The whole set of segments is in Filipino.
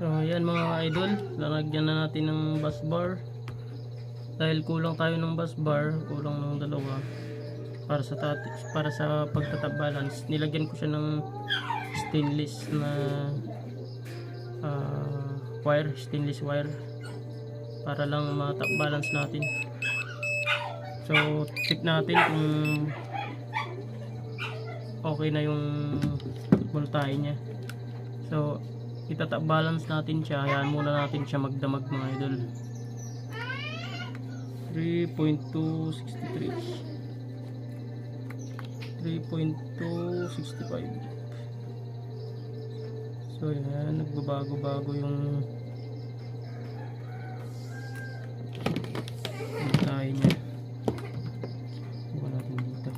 So yan mga idol, lalagyan na natin ng bus bar. Dahil kulang tayo ng bus bar, kulang ng dalawa para sa pagtatap balance. Nilagyan ko siya ng stainless na stainless wire para lang matap balance natin. So check natin kung okay na yung voltahe niya. So itatap balance natin siya, hayaan muna natin siya magdamag mga idol. 3.263 3.265. So yan, nagbabago-bago yung voltahe niya. Buka natin dito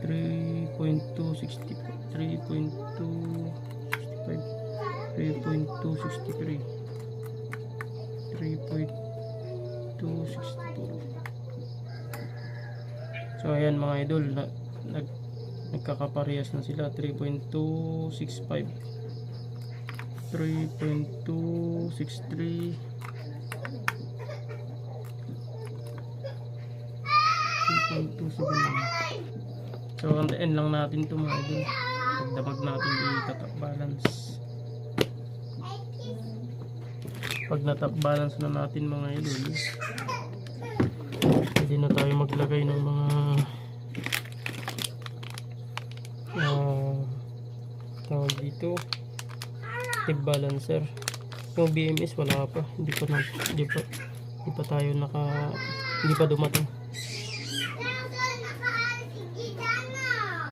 3.265 3.263 3.264. So ayan mga idol, nagkakaparehas na sila. 3.265 3.263 3.279. So antayin lang natin ito mga idol. Pagdamag natin i-tap balance. Pag natap balance na natin mga idol, pwede na tayo maglagay ng mga tawag dito, tip balancer. Yung BMS wala pa, hindi pa tayo hindi pa dumating.